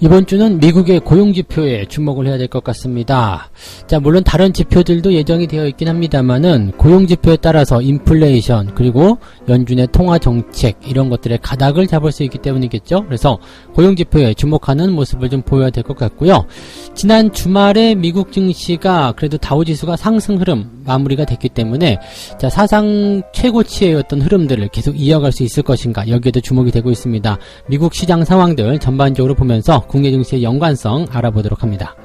이번 주는 미국의 고용지표에 주목을 해야 될 것 같습니다. 자, 물론 다른 지표들도 예정이 되어 있긴 합니다만은 고용지표에 따라서 인플레이션 그리고 연준의 통화정책 이런 것들의 가닥을 잡을 수 있기 때문이겠죠. 그래서 고용지표에 주목하는 모습을 좀 보여야 될 것 같고요. 지난 주말에 미국 증시가 그래도 다우지수가 상승 흐름 마무리가 됐기 때문에 자, 사상 최고치의 어떤 흐름들을 계속 이어갈 수 있을 것인가 여기에도 주목이 되고 있습니다. 미국 시장 상황들 전반적으로 보면서 국내 증시의 연관성 알아보도록 합니다.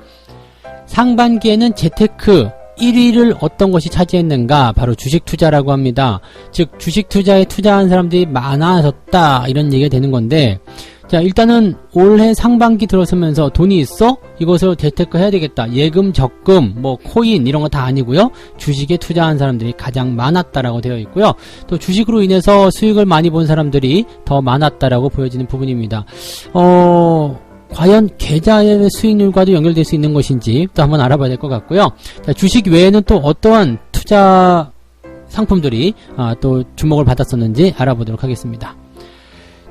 상반기에는 재테크 1위를 어떤 것이 차지했는가? 바로 주식 투자라고 합니다. 즉 주식 투자에 투자한 사람들이 많아졌다 이런 얘기가 되는 건데 자, 일단은 올해 상반기 들어서면서 돈이 있어? 이것을 재테크 해야 되겠다. 예금, 적금, 뭐 코인 이런 거 다 아니고요. 주식에 투자한 사람들이 가장 많았다라고 되어 있고요. 또 주식으로 인해서 수익을 많이 본 사람들이 더 많았다라고 보여지는 부분입니다. 과연 계좌의 수익률과도 연결될 수 있는 것인지 또 한번 알아봐야 될 것 같고요. 자, 주식 외에는 또 어떠한 투자 상품들이 또 주목을 받았었는지 알아보도록 하겠습니다.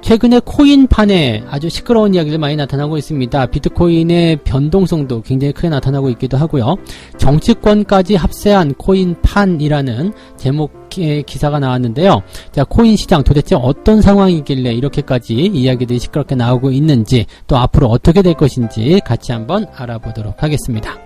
최근에 코인판에 아주 시끄러운 이야기들 많이 나타나고 있습니다. 비트코인의 변동성도 굉장히 크게 나타나고 있기도 하고요. 정치권까지 합세한 코인판이라는 제목의 기사가 나왔는데요. 자, 코인 시장 도대체 어떤 상황이길래 이렇게까지 이야기들이 시끄럽게 나오고 있는지 또 앞으로 어떻게 될 것인지 같이 한번 알아보도록 하겠습니다.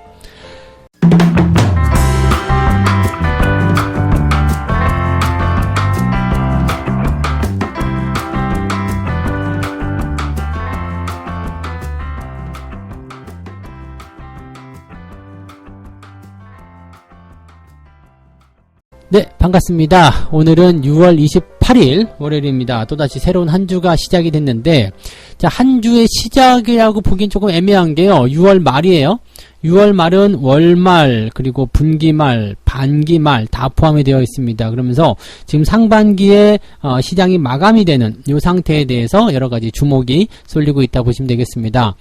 네, 반갑습니다. 오늘은 6월 28일 월요일입니다. 또다시 새로운 한 주가 시작이 됐는데 자, 한 주의 시작이라고 보긴 조금 애매한 게요. 6월 말이에요. 6월 말은 월말 그리고 분기말 반기말 다 포함이 되어 있습니다. 그러면서 지금 상반기에 시장이 마감이 되는 이 상태에 대해서 여러가지 주목이 쏠리고 있다 보시면 되겠습니다.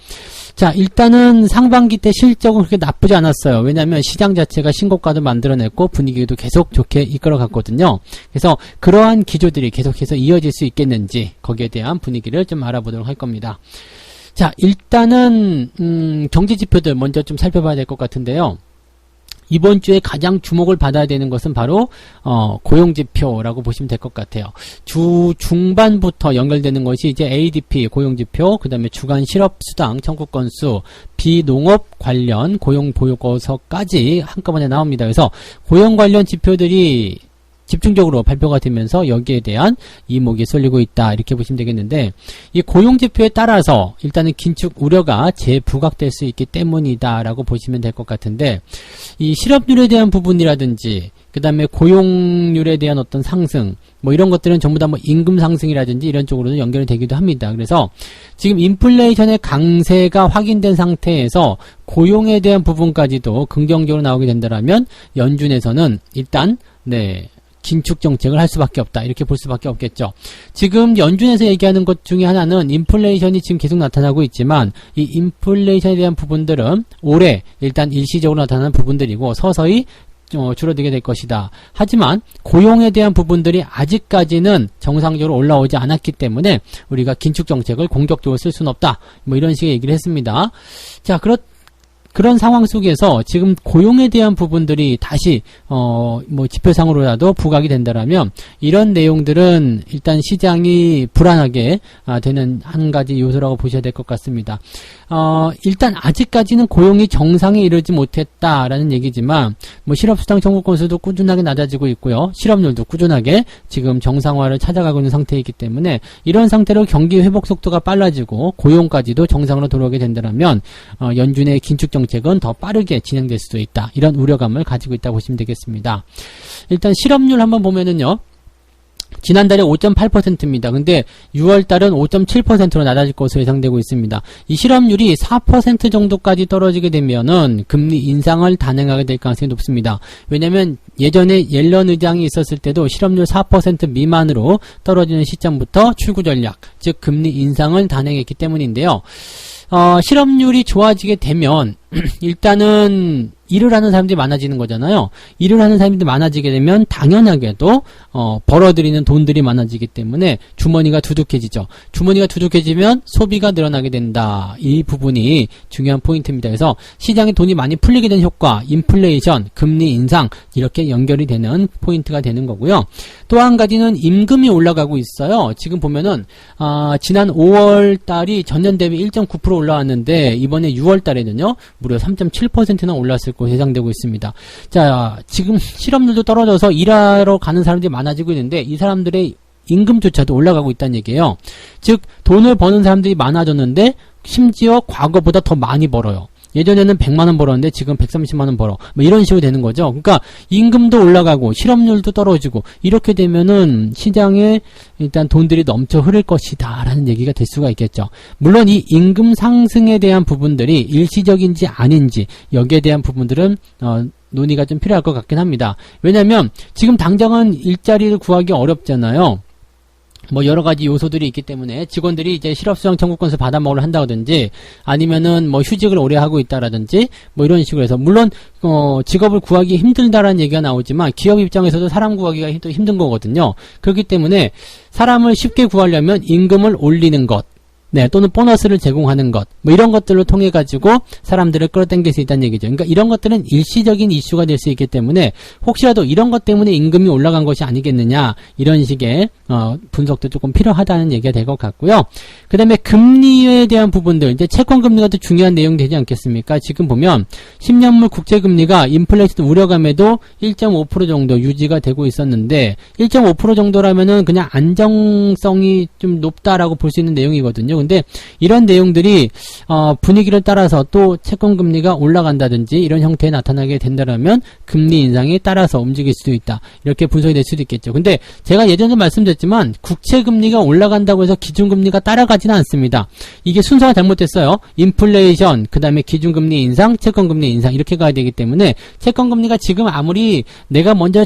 자, 일단은 상반기 때 실적은 그렇게 나쁘지 않았어요. 왜냐하면 시장 자체가 신고가도 만들어냈고 분위기도 계속 좋게 이끌어갔거든요. 그래서 그러한 기조들이 계속해서 이어질 수 있겠는지 거기에 대한 분위기를 좀 알아보도록 할 겁니다. 자, 일단은 경제지표들 먼저 좀 살펴봐야 될 것 같은데요. 이번 주에 가장 주목을 받아야 되는 것은 바로 고용지표라고 보시면 될 것 같아요. 주 중반부터 연결되는 것이 이제 ADP 고용지표, 그 다음에 주간 실업수당 청구 건수, 비농업 관련 고용보고서까지 한꺼번에 나옵니다. 그래서 고용 관련 지표들이 집중적으로 발표가 되면서 여기에 대한 이목이 쏠리고 있다 이렇게 보시면 되겠는데 이 고용지표에 따라서 일단은 긴축 우려가 재부각될 수 있기 때문이다 라고 보시면 될 것 같은데 이 실업률에 대한 부분이라든지 그 다음에 고용률에 대한 어떤 상승 뭐 이런 것들은 전부 다 뭐 임금 상승이라든지 이런 쪽으로도 연결이 되기도 합니다. 그래서 지금 인플레이션의 강세가 확인된 상태에서 고용에 대한 부분까지도 긍정적으로 나오게 된다면 연준에서는 일단 긴축 정책을 할 수밖에 없다. 이렇게 볼 수밖에 없겠죠. 지금 연준에서 얘기하는 것 중에 하나는 인플레이션이 지금 계속 나타나고 있지만 이 인플레이션에 대한 부분들은 올해 일단 일시적으로 나타나는 부분들이고 서서히 줄어들게 될 것이다. 하지만 고용에 대한 부분들이 아직까지는 정상적으로 올라오지 않았기 때문에 우리가 긴축 정책을 공격적으로 쓸 수는 없다. 뭐 이런 식의 얘기를 했습니다. 자, 그런 상황 속에서 지금 고용에 대한 부분들이 다시 뭐 지표상으로라도 부각이 된다라면 이런 내용들은 일단 시장이 불안하게 되는 한 가지 요소라고 보셔야 될 것 같습니다. 일단 아직까지는 고용이 정상에 이르지 못했다라는 얘기지만 뭐 실업수당 청구 건수도 꾸준하게 낮아지고 있고요. 실업률도 꾸준하게 지금 정상화를 찾아가고 있는 상태이기 때문에 이런 상태로 경기 회복 속도가 빨라지고 고용까지도 정상으로 돌아오게 된다면 연준의 긴축 정책은 더 빠르게 진행될 수도 있다. 이런 우려감을 가지고 있다고 보시면 되겠습니다. 일단 실업률 한번 보면은요. 지난달에 5.8%입니다. 근데 6월달은 5.7%로 낮아질 것으로 예상되고 있습니다. 이 실업률이 4% 정도까지 떨어지게 되면은 금리 인상을 단행하게 될 가능성이 높습니다. 왜냐면 예전에 옐런 의장이 있었을 때도 실업률 4% 미만으로 떨어지는 시점부터 출구 전략, 즉 금리 인상을 단행했기 때문인데요. 실업률이 좋아지게 되면 일단은 일을 하는 사람들이 많아지는 거잖아요. 일을 하는 사람들이 많아지게 되면 당연하게도 벌어들이는 돈들이 많아지기 때문에 주머니가 두둑해지죠. 주머니가 두둑해지면 소비가 늘어나게 된다. 이 부분이 중요한 포인트입니다. 그래서 시장에 돈이 많이 풀리게 되는 효과, 인플레이션, 금리 인상 이렇게 연결이 되는 포인트가 되는 거고요. 또 한 가지는 임금이 올라가고 있어요. 지금 보면은 지난 5월 달이 전년 대비 1.9% 올라왔는데 이번에 6월 달에는요. 무려 3.7%나 올랐을 것으로 예상되고 있습니다. 자, 지금 실업률도 떨어져서 일하러 가는 사람들이 많아지고 있는데 이 사람들의 임금조차도 올라가고 있다는 얘기예요. 즉 돈을 버는 사람들이 많아졌는데 심지어 과거보다 더 많이 벌어요. 예전에는 100만원 벌었는데 지금 130만원 벌어. 뭐 이런 식으로 되는 거죠. 그러니까 임금도 올라가고 실업률도 떨어지고 이렇게 되면은 시장에 일단 돈들이 넘쳐 흐를 것이다 라는 얘기가 될 수가 있겠죠. 물론 이 임금 상승에 대한 부분들이 일시적인지 아닌지 여기에 대한 부분들은 논의가 좀 필요할 것 같긴 합니다. 왜냐면 지금 당장은 일자리를 구하기 어렵잖아요. 뭐 여러 가지 요소들이 있기 때문에 직원들이 이제 실업수당 청구권을 받아먹으려 한다든지 아니면은 뭐 휴직을 오래 하고 있다라든지 뭐 이런 식으로 해서 물론 직업을 구하기 힘들다라는 얘기가 나오지만 기업 입장에서도 사람 구하기가 힘든 거거든요. 그렇기 때문에 사람을 쉽게 구하려면 임금을 올리는 것 네, 또는 보너스를 제공하는 것, 뭐 이런 것들로 통해 가지고 사람들을 끌어당길 수 있다는 얘기죠. 그러니까 이런 것들은 일시적인 이슈가 될 수 있기 때문에 혹시라도 이런 것 때문에 임금이 올라간 것이 아니겠느냐 이런 식의 분석도 조금 필요하다는 얘기가 될 것 같고요. 그 다음에 금리에 대한 부분들, 이제 채권 금리가 또 중요한 내용이 되지 않겠습니까? 지금 보면 10년물 국채 금리가 인플레이션 우려감에도 1.5% 정도 유지가 되고 있었는데 1.5% 정도라면은 그냥 안정성이 좀 높다라고 볼 수 있는 내용이거든요. 근데 이런 내용들이 분위기를 따라서 또 채권 금리가 올라간다든지 이런 형태에 나타나게 된다면 금리 인상에 따라서 움직일 수도 있다. 이렇게 분석이 될 수도 있겠죠. 근데 제가 예전에 말씀드렸지만 국채 금리가 올라간다고 해서 기준금리가 따라가지는 않습니다. 이게 순서가 잘못됐어요. 인플레이션, 그 다음에 기준금리 인상, 채권금리 인상 이렇게 가야 되기 때문에 채권금리가 지금 아무리 내가 먼저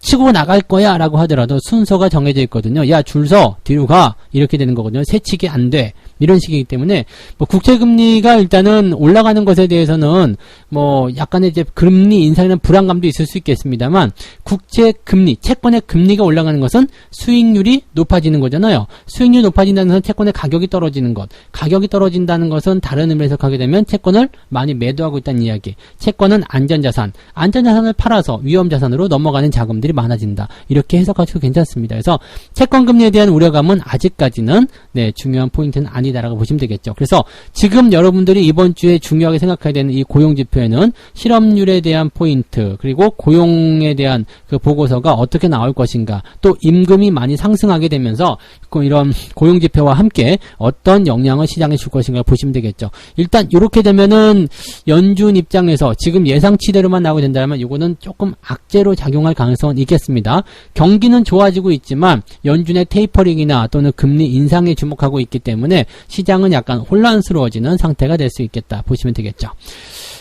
치고 나갈 거야 라고 하더라도 순서가 정해져 있거든요. 야, 줄 서, 뒤로 가. 이렇게 되는 거거든요. 새치기 안 돼. 이런 식이기 때문에 뭐 국채금리가 일단은 올라가는 것에 대해서는 뭐 약간의 이제 금리 인상이나 불안감도 있을 수 있겠습니다만 국채금리, 채권의 금리가 올라가는 것은 수익률이 높아지는 거잖아요. 수익률이 높아진다는 것은 채권의 가격이 떨어지는 것. 가격이 떨어진다는 것은 다른 의미로 해석하게 되면 채권을 많이 매도하고 있다는 이야기. 채권은 안전자산. 안전자산을 팔아서 위험자산으로 넘어가는 자금들이 많아진다. 이렇게 해석하셔도 괜찮습니다. 그래서 채권금리에 대한 우려감은 아직까지는 네, 중요한 포인트는 아니다라고 보시면 되겠죠. 그래서 지금 여러분들이 이번 주에 중요하게 생각해야 되는 이 고용지표에는 실업률에 대한 포인트 그리고 고용에 대한 그 보고서가 어떻게 나올 것인가 또 임금이 많이 상승하게 되면서 이런 고용지표와 함께 어떤 영향을 시장에 줄 것인가 보시면 되겠죠. 일단 이렇게 되면은 연준 입장에서 지금 예상치대로만 나오게 된다면 이거는 조금 악재로 작용할 가능성은 있겠습니다. 경기는 좋아지고 있지만 연준의 테이퍼링이나 또는 금리 인상에 주목하고 있기 때문에 시장은 약간 혼란스러워지는 상태가 될 수 있겠다 보시면 되겠죠.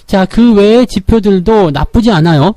자, 그 외의 지표들도 나쁘지 않아요.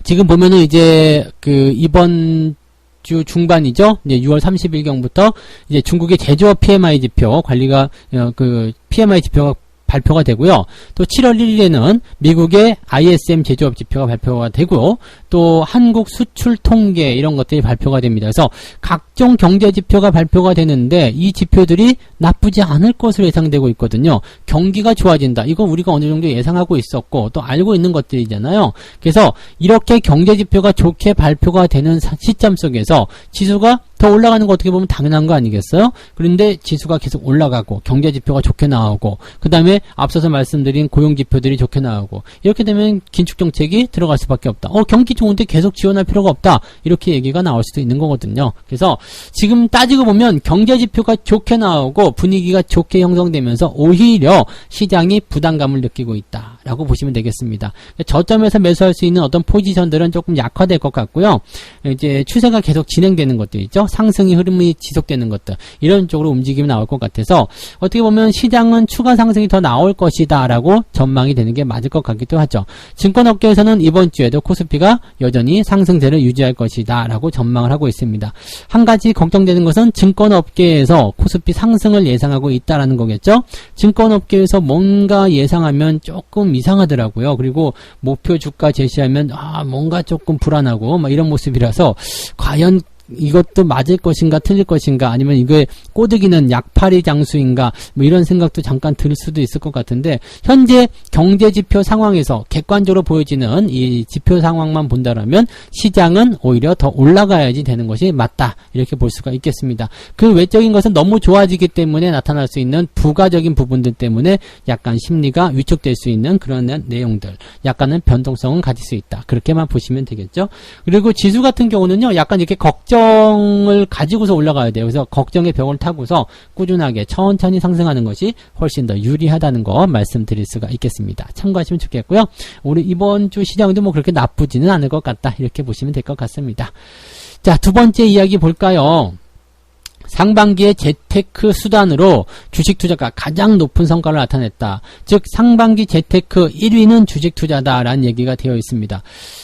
지금 보면은 이제 그 이번 주 중반이죠. 이제 6월 30일경부터 이제 중국의 제조업 PMI 지표 관리가 그 PMI 지표가 발표가 되고요. 또 7월 1일에는 미국의 ISM 제조업 지표가 발표가 되고 또 한국 수출 통계 이런 것들이 발표가 됩니다. 그래서 각종 경제 지표가 발표가 되는데 이 지표들이 나쁘지 않을 것으로 예상되고 있거든요. 경기가 좋아진다. 이건 우리가 어느 정도 예상하고 있었고 또 알고 있는 것들이잖아요. 그래서 이렇게 경제 지표가 좋게 발표가 되는 시점 속에서 지수가 더 올라가는 거 어떻게 보면 당연한 거 아니겠어요? 그런데 지수가 계속 올라가고 경제 지표가 좋게 나오고 그 다음에 앞서서 말씀드린 고용 지표들이 좋게 나오고 이렇게 되면 긴축 정책이 들어갈 수밖에 없다. 경기 좋은데 계속 지원할 필요가 없다. 이렇게 얘기가 나올 수도 있는 거거든요. 그래서 지금 따지고 보면 경제 지표가 좋게 나오고 분위기가 좋게 형성되면서 오히려 시장이 부담감을 느끼고 있다라고 보시면 되겠습니다. 저점에서 매수할 수 있는 어떤 포지션들은 조금 약화될 것 같고요. 이제 추세가 계속 진행되는 것들 있죠. 상승의 흐름이 지속되는 것들, 이런 쪽으로 움직임이 나올 것 같아서 어떻게 보면 시장은 추가 상승이 더 나올 것이다 라고 전망이 되는 게 맞을 것 같기도 하죠. 증권업계에서는 이번 주에도 코스피가 여전히 상승세를 유지할 것이다 라고 전망을 하고 있습니다. 한 가지 걱정되는 것은 증권업계에서 코스피 상승을 예상하고 있다라는 거겠죠. 증권업계에서 뭔가 예상하면 조금 이상하더라고요. 그리고 목표 주가 제시하면 뭔가 조금 불안하고 막 이런 모습이라서 과연 이것도 맞을 것인가 틀릴 것인가, 아니면 이거의 꼬드기는 약팔이 장수인가, 뭐 이런 생각도 잠깐 들 수도 있을 것 같은데, 현재 경제지표 상황에서 객관적으로 보여지는 이 지표 상황만 본다라면 시장은 오히려 더 올라가야지 되는 것이 맞다, 이렇게 볼 수가 있겠습니다. 그 외적인 것은 너무 좋아지기 때문에 나타날 수 있는 부가적인 부분들 때문에 약간 심리가 위축될 수 있는 그런 내용들, 약간은 변동성은 가질 수 있다, 그렇게만 보시면 되겠죠. 그리고 지수 같은 경우는요, 약간 이렇게 걱정을 가지고서 올라가야 돼요. 그래서 걱정의 벽을 타고서 꾸준하게 천천히 상승하는 것이 훨씬 더 유리하다는 거 말씀드릴 수가 있겠습니다. 참고하시면 좋겠고요. 우리 이번 주 시장도 뭐 그렇게 나쁘지는 않을 것 같다, 이렇게 보시면 될 것 같습니다. 자, 두 번째 이야기 볼까요? 상반기에 재테크 수단으로 주식 투자가 가장 높은 성과를 나타냈다. 즉 상반기 재테크 1위는 주식 투자다라는 얘기가 되어 있습니다.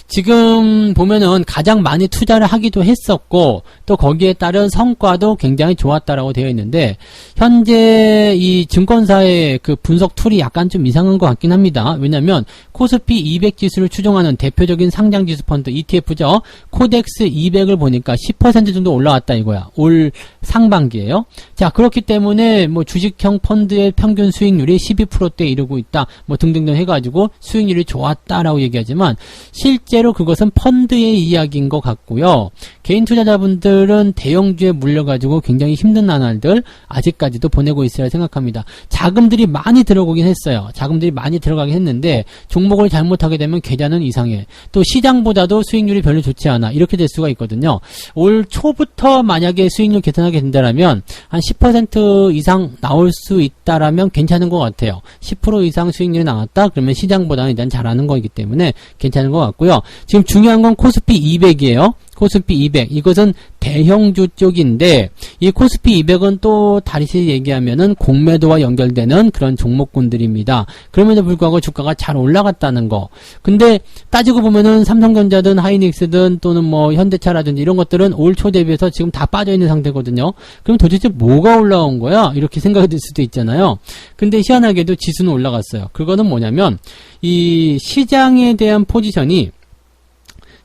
지금 보면은 가장 많이 투자를 하기도 했었고 또 거기에 따른 성과도 굉장히 좋았다라고 되어 있는데, 현재 이 증권사의 그 분석 툴이 약간 좀 이상한 것 같긴 합니다. 왜냐면 코스피 200 지수를 추종하는 대표적인 상장지수 펀드 ETF죠. 코덱스 200을 보니까 10% 정도 올라왔다 이거야. 올 상반기에요. 자, 그렇기 때문에 뭐 주식형 펀드의 평균 수익률이 12%대에 이르고 있다, 뭐 등등등 해가지고 수익률이 좋았다라고 얘기하지만 실제로 그것은 펀드의 이야기인 것 같고요. 개인 투자자분들은 대형주에 물려가지고 굉장히 힘든 나날들 아직까지도 보내고 있어야 생각합니다. 자금들이 많이 들어오긴 했어요. 자금들이 많이 들어가긴 했는데 종목을 잘못하게 되면 계좌는 이상해. 또 시장보다도 수익률이 별로 좋지 않아. 이렇게 될 수가 있거든요. 올 초부터 만약에 수익률 개선하게 된다면 한 10% 이상 나올 수 있다라면 괜찮은 것 같아요. 10% 이상 수익률이 나왔다? 그러면 시장보다는 일단 잘하는 거이기 때문에 괜찮은 것 같고요. 지금 중요한 건 코스피 200이에요. 코스피 200. 이것은 대형주 쪽인데, 이 코스피 200은 또 다시 얘기하면은 공매도와 연결되는 그런 종목군들입니다. 그럼에도 불구하고 주가가 잘 올라갔다는 거. 근데 따지고 보면은 삼성전자든 하이닉스든 또는 뭐 현대차라든지 이런 것들은 올 초 대비해서 지금 다 빠져있는 상태거든요. 그럼 도대체 뭐가 올라온 거야? 이렇게 생각이 들 수도 있잖아요. 근데 희한하게도 지수는 올라갔어요. 그거는 뭐냐면 이 시장에 대한 포지션이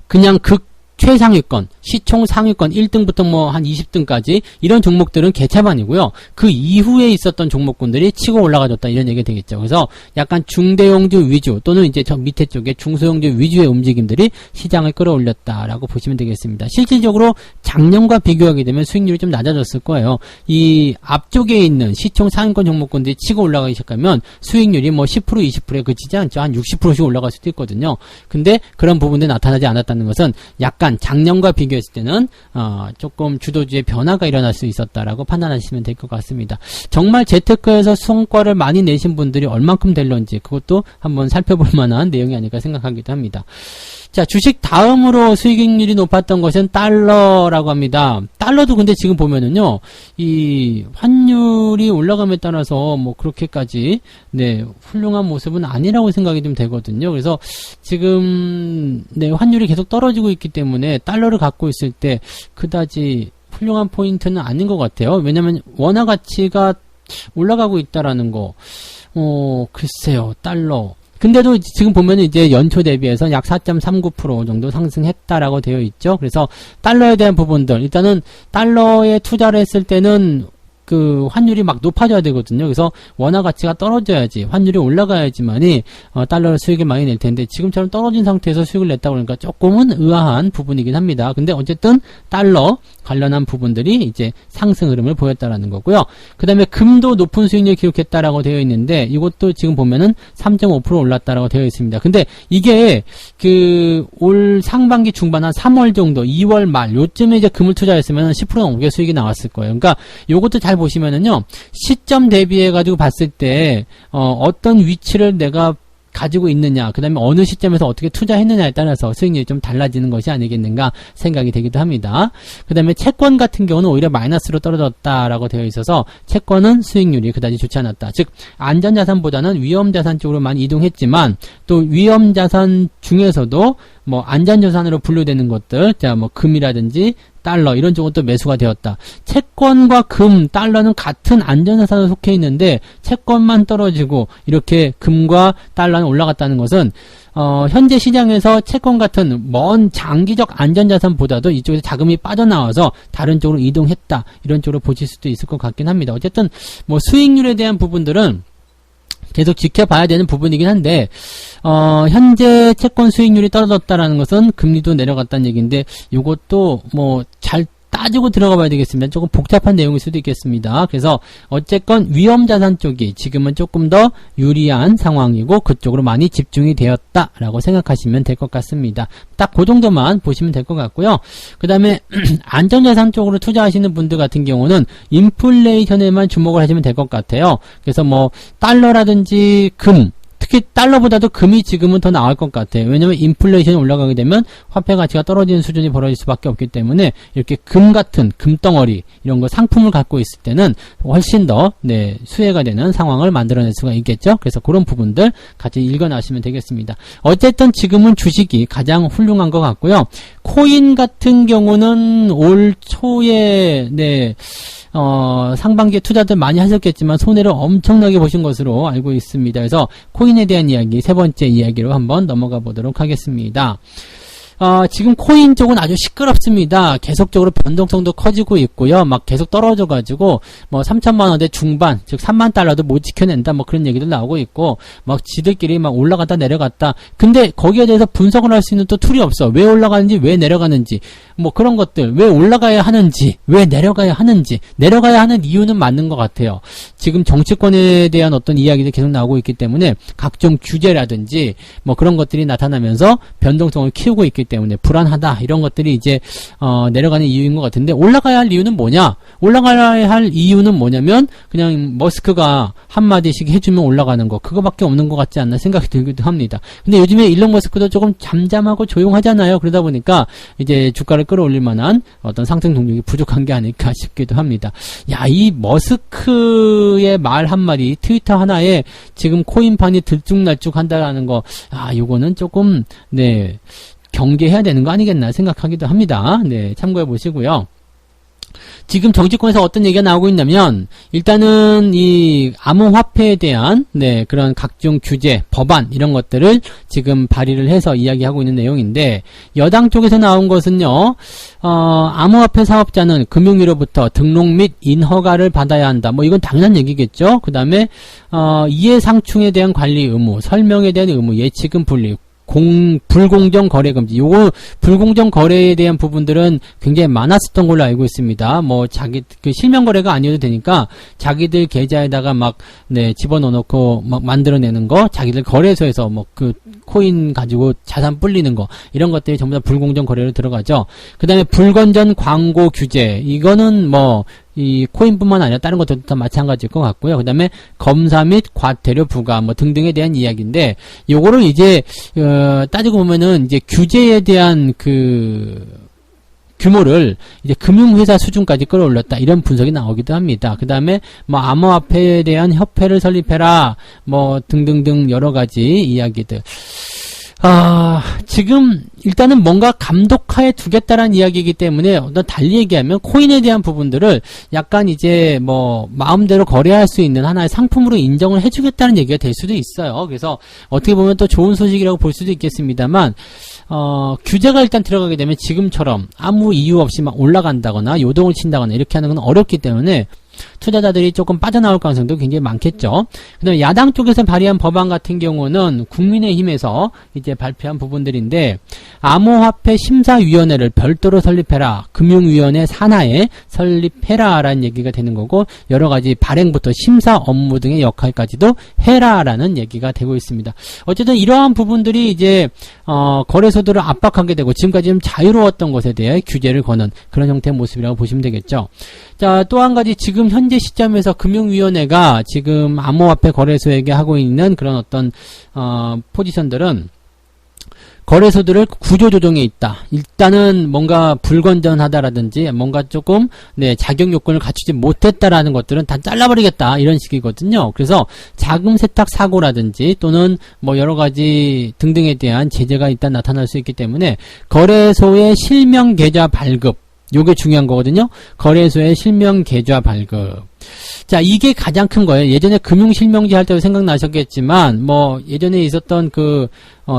그냥 최상위권, 시총 상위권 1등부터 뭐 한 20등까지 이런 종목들은 개차반이고요. 그 이후에 있었던 종목군들이 치고 올라가줬다, 이런 얘기가 되겠죠. 그래서 약간 중대형주 위주 또는 이제 저 밑에 쪽에 중소형주 위주의 움직임들이 시장을 끌어올렸다라고 보시면 되겠습니다. 실질적으로 작년과 비교하게 되면 수익률이 좀 낮아졌을 거예요. 이 앞쪽에 있는 시총 상위권 종목군들이 치고 올라가기 시작하면 수익률이 뭐 10% 20%에 그치지 않죠. 한 60%씩 올라갈 수도 있거든요. 근데 그런 부분들이 나타나지 않았다는 것은 약간 작년과 비교했을 때는 조금 주도주의 변화가 일어날 수 있었다라고 판단하시면 될 것 같습니다. 정말 재테크에서 성과를 많이 내신 분들이 얼만큼 될런지 그것도 한번 살펴볼 만한 내용이 아닐까 생각하기도 합니다. 자, 주식 다음으로 수익률이 높았던 것은 달러라고 합니다. 달러도 근데 지금 보면은요, 이 환율이 올라감에 따라서 뭐 그렇게까지 훌륭한 모습은 아니라고 생각이 좀 되거든요. 그래서 지금 환율이 계속 떨어지고 있기 때문에 달러를 갖고 있을 때 그다지 훌륭한 포인트는 아닌 것 같아요. 왜냐면 원화 가치가 올라가고 있다라는 거. 글쎄요, 달러. 근데도 지금 보면 이제 연초 대비해서 약 4.39% 정도 상승했다라고 되어 있죠. 그래서 달러에 대한 부분들, 일단은 달러에 투자를 했을 때는 그 환율이 막 높아져야 되거든요. 그래서 원화 가치가 떨어져야지, 환율이 올라가야지만이 달러를 수익을 많이 낼 텐데 지금처럼 떨어진 상태에서 수익을 냈다고 그러니까 조금은 의아한 부분이긴 합니다. 근데 어쨌든 달러 관련한 부분들이 이제 상승 흐름을 보였다라는 거고요. 그 다음에 금도 높은 수익률을 기록했다라고 되어 있는데 이것도 지금 보면은 3.5% 올랐다라고 되어 있습니다. 근데 이게 그 올 상반기 중반 한 3월 정도, 2월 말 요쯤에 이제 금을 투자했으면 10% 넘게 수익이 나왔을 거예요. 그러니까 요것도 잘 보시면은요, 시점 대비해 가지고 봤을 때 어떤 위치를 내가 가지고 있느냐, 그 다음에 어느 시점에서 어떻게 투자했느냐에 따라서 수익률이 좀 달라지는 것이 아니겠는가 생각이 되기도 합니다. 그 다음에 채권 같은 경우는 오히려 마이너스로 떨어졌다라고 되어 있어서 채권은 수익률이 그다지 좋지 않았다. 즉 안전자산보다는 위험자산 쪽으로 많이 이동했지만 또 위험자산 중에서도 뭐 안전자산으로 분류되는 것들, 자 뭐 금이라든지 달러 이런 쪽은 또 매수가 되었다. 채권과 금, 달러는 같은 안전자산에 속해 있는데 채권만 떨어지고 이렇게 금과 달러는 올라갔다는 것은 현재 시장에서 채권 같은 먼 장기적 안전자산보다도 이쪽에서 자금이 빠져나와서 다른 쪽으로 이동했다. 이런 쪽으로 보실 수도 있을 것 같긴 합니다. 어쨌든 뭐 수익률에 대한 부분들은 계속 지켜봐야 되는 부분이긴 한데 현재 채권 수익률이 떨어졌다라는 것은 금리도 내려갔다는 얘기인데 이것도 뭐 잘 따지고 들어가 봐야 되겠습니다. 조금 복잡한 내용일 수도 있겠습니다. 그래서 어쨌건 위험자산 쪽이 지금은 조금 더 유리한 상황이고 그쪽으로 많이 집중이 되었다라고 생각하시면 될 것 같습니다. 딱 그 정도만 보시면 될 것 같고요. 그 다음에 안전자산 쪽으로 투자하시는 분들 같은 경우는 인플레이션에만 주목을 하시면 될 것 같아요. 그래서 뭐 달러라든지 금, 특히 달러보다도 금이 지금은 더 나을 것 같아요. 왜냐면 인플레이션이 올라가게 되면 화폐 가치가 떨어지는 수준이 벌어질 수밖에 없기 때문에 이렇게 금 같은 금덩어리 이런 거 상품을 갖고 있을 때는 훨씬 더 수혜가 되는 상황을 만들어낼 수가 있겠죠. 그래서 그런 부분들 같이 읽어나시면 되겠습니다. 어쨌든 지금은 주식이 가장 훌륭한 것 같고요. 코인 같은 경우는 올 초에 상반기에 투자들 많이 하셨겠지만 손해를 엄청나게 보신 것으로 알고 있습니다. 그래서 코인에 대한 이야기 세 번째 이야기로 한번 넘어가 보도록 하겠습니다. 지금 코인 쪽은 아주 시끄럽습니다. 계속적으로 변동성도 커지고 있고요. 막 계속 떨어져가지고 뭐 3천만 원대 중반, 즉 3만 달러도 못 지켜낸다. 뭐 그런 얘기도 나오고 있고 막 지들끼리 막 올라갔다 내려갔다. 근데 거기에 대해서 분석을 할 수 있는 또 툴이 없어. 왜 올라가는지, 왜 내려가는지, 뭐 그런 것들, 왜 올라가야 하는지, 왜 내려가야 하는지, 내려가야 하는 이유는 맞는 것 같아요. 지금 정치권에 대한 어떤 이야기들이 계속 나오고 있기 때문에 각종 규제라든지 뭐 그런 것들이 나타나면서 변동성을 키우고 있기 때문에 불안하다 이런 것들이 이제 내려가는 이유인 것 같은데 올라가야 할 이유는 뭐냐? 올라가야 할 이유는 뭐냐면 그냥 머스크가 한마디씩 해주면 올라가는 거 그거밖에 없는 것 같지 않나 생각이 들기도 합니다. 근데 요즘에 일론 머스크도 조금 잠잠하고 조용하잖아요. 그러다 보니까 이제 주가를 끌어올릴 만한 어떤 상승 동력이 부족한 게 아닐까 싶기도 합니다. 야, 이 머스크의 말 한마디 트위터 하나에 지금 코인판이 들쭉날쭉 한다라는 거 요거는 조금 경계해야 되는 거 아니겠나 생각하기도 합니다. 참고해 보시고요. 지금 정치권에서 어떤 얘기가 나오고 있냐면 일단은 이 암호화폐에 대한 그런 각종 규제, 법안 이런 것들을 지금 발의를 해서 이야기하고 있는 내용인데 여당 쪽에서 나온 것은요. 암호화폐 사업자는 금융위로부터 등록 및 인허가를 받아야 한다. 뭐 이건 당연한 얘기겠죠. 그 다음에 이해상충에 대한 관리 의무, 설명에 대한 의무, 예치금 분리, 불공정 거래 금지. 요거 불공정 거래에 대한 부분들은 굉장히 많았었던 걸로 알고 있습니다. 뭐 실명 거래가 아니어도 되니까 자기들 계좌에다가 막 집어넣어놓고 막 만들어내는 거, 자기들 거래소에서 뭐 그 코인 가지고 자산 불리는 거 이런 것들이 전부 다 불공정 거래로 들어가죠. 그다음에 불건전 광고 규제. 이거는 뭐 이 코인뿐만 아니라 다른 것들도 다 마찬가지일 것 같고요. 그 다음에 검사 및 과태료 부과 뭐 등등에 대한 이야기인데 요거를 이제 따지고 보면은 이제 규제에 대한 그 규모를 이제 금융회사 수준까지 끌어올렸다 이런 분석이 나오기도 합니다. 그 다음에 뭐 암호화폐에 대한 협회를 설립해라 뭐 등등등 여러 가지 이야기들. 지금 일단은 뭔가 감독하에 두겠다라는 이야기이기 때문에 어떤 달리 얘기하면 코인에 대한 부분들을 약간 이제 뭐 마음대로 거래할 수 있는 하나의 상품으로 인정을 해주겠다는 얘기가 될 수도 있어요. 그래서 어떻게 보면 또 좋은 소식이라고 볼 수도 있겠습니다만 규제가 일단 들어가게 되면 지금처럼 아무 이유 없이 막 올라간다거나 요동을 친다거나 이렇게 하는 건 어렵기 때문에 투자자들이 조금 빠져나올 가능성도 굉장히 많겠죠. 그 다음에 야당 쪽에서 발의한 법안 같은 경우는 국민의힘에서 이제 발표한 부분들인데 암호화폐 심사위원회를 별도로 설립해라. 금융위원회 산하에 설립해라 라는 얘기가 되는 거고 여러가지 발행부터 심사 업무 등의 역할까지도 해라 라는 얘기가 되고 있습니다. 어쨌든 이러한 부분들이 이제 거래소들을 압박하게 되고 지금까지 좀 자유로웠던 것에 대해 규제를 거는 그런 형태의 모습이라고 보시면 되겠죠. 자, 또 한 가지 지금 현재 현재 시점에서 금융위원회가 지금 암호화폐 거래소에게 하고 있는 그런 어떤 포지션들은 거래소들을 구조조정에 있다. 일단은 뭔가 불건전하다라든지 뭔가 조금 자격 요건을 갖추지 못했다라는 것들은 다 잘라버리겠다 이런 식이거든요. 그래서 자금 세탁 사고라든지 또는 뭐 여러 가지 등등에 대한 제재가 일단 나타날 수 있기 때문에 거래소의 실명 계좌 발급, 요게 중요한 거거든요. 거래소의 실명 계좌 발급. 자, 이게 가장 큰 거예요. 예전에 금융실명제 할 때도 생각나셨겠지만, 뭐, 예전에 있었던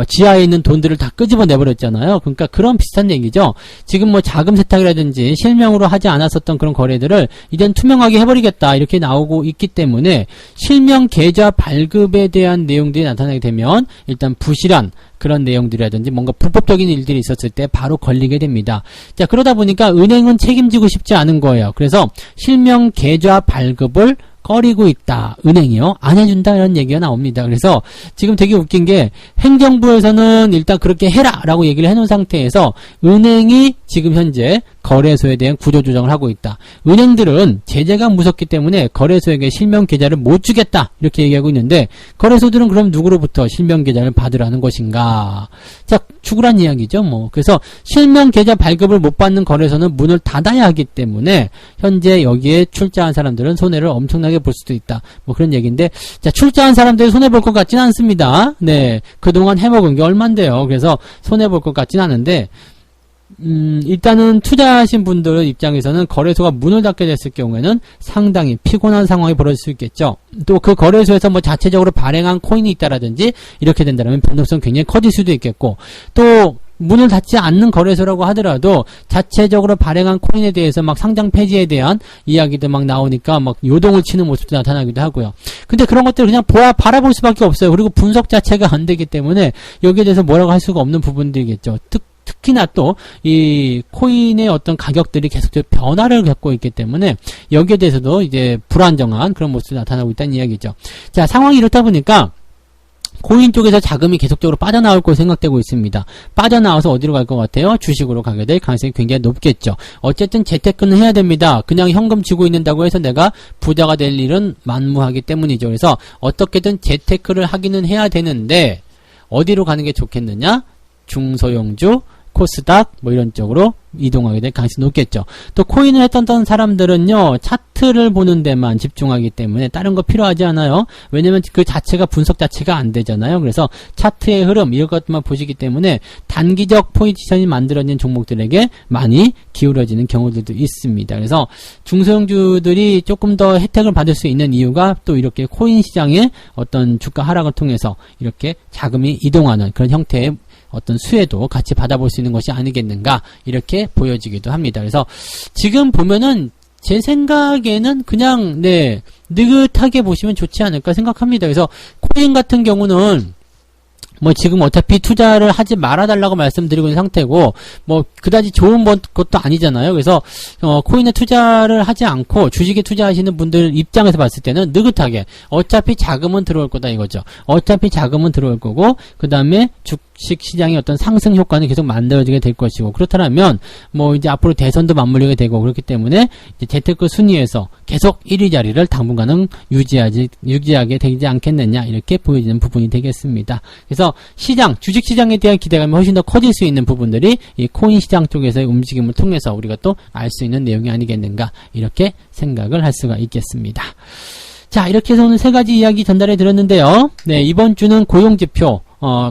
지하에 있는 돈들을 다 끄집어 내버렸잖아요. 그러니까 그런 비슷한 얘기죠. 지금 뭐 자금 세탁이라든지 실명으로 하지 않았었던 그런 거래들을 이젠 투명하게 해버리겠다. 이렇게 나오고 있기 때문에 실명 계좌 발급에 대한 내용들이 나타나게 되면 일단 부실한 그런 내용들이라든지 뭔가 불법적인 일들이 있었을 때 바로 걸리게 됩니다. 자, 그러다 보니까 은행은 책임지고 싶지 않은 거예요. 그래서 실명 계좌 발급을 꺼리고 있다. 은행이요? 안 해준다. 이런 얘기가 나옵니다. 그래서 지금 되게 웃긴 게 행정부에서는 일단 그렇게 해라! 라고 얘기를 해놓은 상태에서 은행이 지금 현재 거래소에 대한 구조조정을 하고 있다. 은행들은 제재가 무섭기 때문에 거래소에게 실명 계좌를 못 주겠다. 이렇게 얘기하고 있는데 거래소들은 그럼 누구로부터 실명 계좌를 받으라는 것인가? 자, 죽으란 이야기죠. 뭐. 그래서 실명 계좌 발급을 못 받는 거래소는 문을 닫아야 하기 때문에 현재 여기에 출자한 사람들은 손해를 엄청나게 볼 수도 있다. 뭐 그런 얘기인데 자, 출자한 사람들이 손해볼 것 같진 않습니다. 네. 그동안 해먹은 게 얼만데요. 그래서 손해볼 것 같진 않은데 일단은 투자하신 분들 입장에서는 거래소가 문을 닫게 됐을 경우에는 상당히 피곤한 상황이 벌어질 수 있겠죠. 또 그 거래소에서 뭐 자체적으로 발행한 코인이 있다라든지 이렇게 된다면 변동성이 굉장히 커질 수도 있겠고 또 문을 닫지 않는 거래소라고 하더라도 자체적으로 발행한 코인에 대해서 막 상장 폐지에 대한 이야기도 막 나오니까 막 요동을 치는 모습도 나타나기도 하고요. 근데 그런 것들을 그냥 바라볼 수밖에 없어요. 그리고 분석 자체가 안 되기 때문에 여기에 대해서 뭐라고 할 수가 없는 부분들이겠죠. 특히나 또 이 코인의 어떤 가격들이 계속적으로 변화를 겪고 있기 때문에 여기에 대해서도 이제 불안정한 그런 모습이 나타나고 있다는 이야기죠. 자, 상황이 이렇다 보니까 코인 쪽에서 자금이 계속적으로 빠져나올 것으로 생각되고 있습니다. 빠져나와서 어디로 갈 것 같아요? 주식으로 가게 될 가능성이 굉장히 높겠죠. 어쨌든 재테크는 해야 됩니다. 그냥 현금 쥐고 있는다고 해서 내가 부자가 될 일은 만무하기 때문이죠. 그래서 어떻게든 재테크를 하기는 해야 되는데 어디로 가는 게 좋겠느냐? 중소형주, 코스닥 뭐 이런 쪽으로 이동하게 될 가능성이 높겠죠. 또 코인을 했던 사람들은요 차트를 보는 데만 집중하기 때문에 다른 거 필요하지 않아요. 왜냐면 그 자체가 분석 자체가 안 되잖아요. 그래서 차트의 흐름 이런 것만 보시기 때문에 단기적 포지션이 만들어진 종목들에게 많이 기울어지는 경우들도 있습니다. 그래서 중소형주들이 조금 더 혜택을 받을 수 있는 이유가 또 이렇게 코인 시장의 어떤 주가 하락을 통해서 이렇게 자금이 이동하는 그런 형태의 어떤 수혜도 같이 받아볼 수 있는 것이 아니겠는가 이렇게 보여지기도 합니다. 그래서 지금 보면은 제 생각에는 그냥 느긋하게 보시면 좋지 않을까 생각합니다. 그래서 코인 같은 경우는 뭐 지금 어차피 투자를 하지 말아달라고 말씀드리고 있는 상태고 뭐 그다지 좋은 것도 아니잖아요. 그래서 코인에 투자를 하지 않고 주식에 투자하시는 분들 입장에서 봤을 때는 느긋하게 어차피 자금은 들어올 거다 이거죠. 어차피 자금은 들어올 거고 그 다음에 주식 시장의 어떤 상승 효과는 계속 만들어지게 될 것이고 그렇다면 뭐 이제 앞으로 대선도 맞물리게 되고 그렇기 때문에 이제 재테크 순위에서 계속 1위 자리를 당분간은 유지하게 되지 않겠느냐 이렇게 보여지는 부분이 되겠습니다. 그래서 시장, 주식 시장에 대한 기대감이 훨씬 더 커질 수 있는 부분들이 이 코인 시장 쪽에서의 움직임을 통해서 우리가 또 알 수 있는 내용이 아니겠는가 이렇게 생각을 할 수가 있겠습니다. 자, 이렇게 해서 오늘 세 가지 이야기 전달해 드렸는데요. 네, 이번 주는 고용지표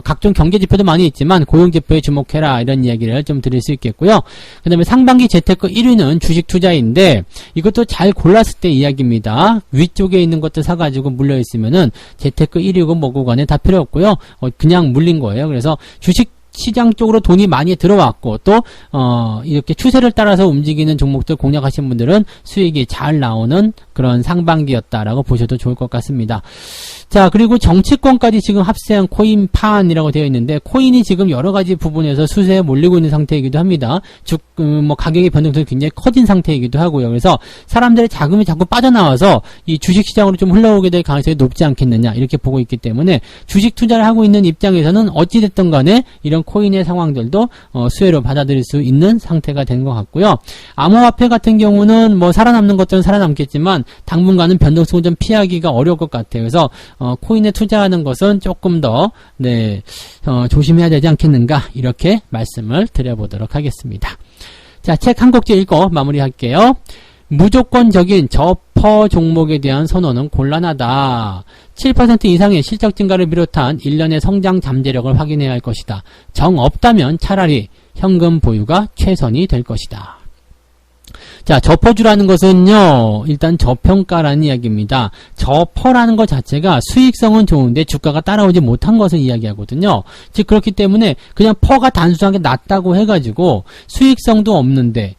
각종 경제지표도 많이 있지만 고용지표에 주목해라 이런 이야기를 좀 드릴 수 있겠고요. 그 다음에 상반기 재테크 1위는 주식 투자인데 이것도 잘 골랐을 때 이야기입니다. 위쪽에 있는 것들 사가지고 물려있으면은 재테크 1위고 뭐고 간에 다 필요 없고요. 그냥 물린 거예요. 그래서 주식 시장 쪽으로 돈이 많이 들어왔고 또 이렇게 추세를 따라서 움직이는 종목들 공략하신 분들은 수익이 잘 나오는 그런 상반기였다라고 보셔도 좋을 것 같습니다. 자, 그리고 정치권까지 지금 합세한 코인판이라고 되어 있는데 코인이 지금 여러 가지 부분에서 수세에 몰리고 있는 상태이기도 합니다. 뭐 가격의 변동성이 굉장히 커진 상태이기도 하고요. 그래서 사람들의 자금이 자꾸 빠져나와서 이 주식시장으로 좀 흘러오게 될 가능성이 높지 않겠느냐 이렇게 보고 있기 때문에 주식 투자를 하고 있는 입장에서는 어찌됐든 간에 이런 코인의 상황들도 수혜로 받아들일 수 있는 상태가 된 것 같고요. 암호화폐 같은 경우는 뭐 살아남는 것들은 살아남겠지만 당분간은 변동성을 좀 피하기가 어려울 것 같아요. 그래서 코인에 투자하는 것은 조금 더 조심해야 되지 않겠는가, 이렇게 말씀을 드려보도록 하겠습니다. 자, 책 한 곡째 읽고 마무리할게요. 무조건적인 저퍼 종목에 대한 선호는 곤란하다. 7% 이상의 실적 증가를 비롯한 1년의 성장 잠재력을 확인해야 할 것이다. 정 없다면 차라리 현금 보유가 최선이 될 것이다. 자, 저퍼주라는 것은요, 일단 저평가라는 이야기입니다. 저퍼라는 것 자체가 수익성은 좋은데 주가가 따라오지 못한 것을 이야기하거든요. 즉, 그렇기 때문에 그냥 퍼가 단순하게 낮다고 해가지고 수익성도 없는데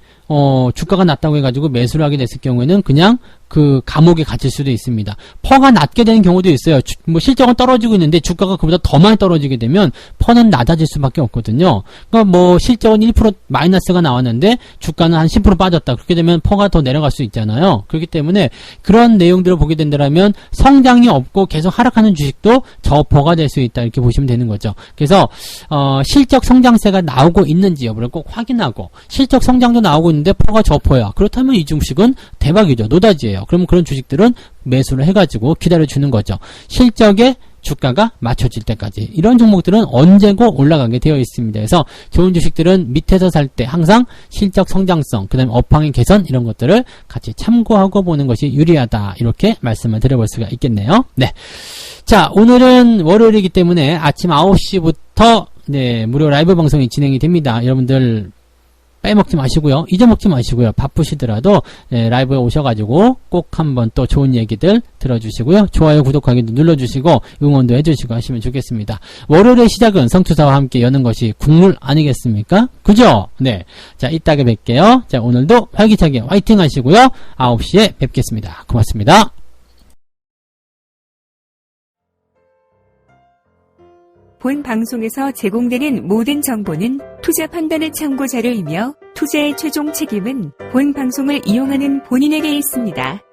주가가 낮다고 해가지고 매수를 하게 됐을 경우에는 그냥 그 감옥에 갇힐 수도 있습니다. 퍼가 낮게 되는 경우도 있어요. 뭐 실적은 떨어지고 있는데 주가가 그보다 더 많이 떨어지게 되면 퍼는 낮아질 수밖에 없거든요. 그러니까 뭐 실적은 1% 마이너스가 나왔는데 주가는 한 10% 빠졌다. 그렇게 되면 퍼가 더 내려갈 수 있잖아요. 그렇기 때문에 그런 내용들을 보게 된다면 성장이 없고 계속 하락하는 주식도 저퍼가 될 수 있다, 이렇게 보시면 되는 거죠. 그래서 실적 성장세가 나오고 있는지 여부를 꼭 확인하고, 실적 성장도 나오고 있는데 퍼가 저퍼야. 그렇다면 이 주식은 대박이죠. 노다지예요. 그러면 그런 주식들은 매수를 해가지고 기다려주는 거죠. 실적에 주가가 맞춰질 때까지. 이런 종목들은 언제고 올라가게 되어 있습니다. 그래서 좋은 주식들은 밑에서 살 때 항상 실적 성장성, 그 다음에 업황의 개선, 이런 것들을 같이 참고하고 보는 것이 유리하다, 이렇게 말씀을 드려볼 수가 있겠네요. 네. 자, 오늘은 월요일이기 때문에 아침 9시부터 무료 라이브 방송이 진행이 됩니다. 여러분들 빼먹지 마시고요. 잊어먹지 마시고요. 바쁘시더라도 라이브에 오셔가지고 꼭 한번 또 좋은 얘기들 들어주시고요. 좋아요, 구독하기도 눌러주시고 응원도 해주시고 하시면 좋겠습니다. 월요일의 시작은 성투사와 함께 여는 것이 국룰 아니겠습니까? 그죠? 네. 자, 이따가 뵐게요. 자, 오늘도 활기차게 화이팅 하시고요. 9시에 뵙겠습니다. 고맙습니다. 본 방송에서 제공되는 모든 정보는 투자 판단의 참고 자료이며 투자의 최종 책임은 본 방송을 이용하는 본인에게 있습니다.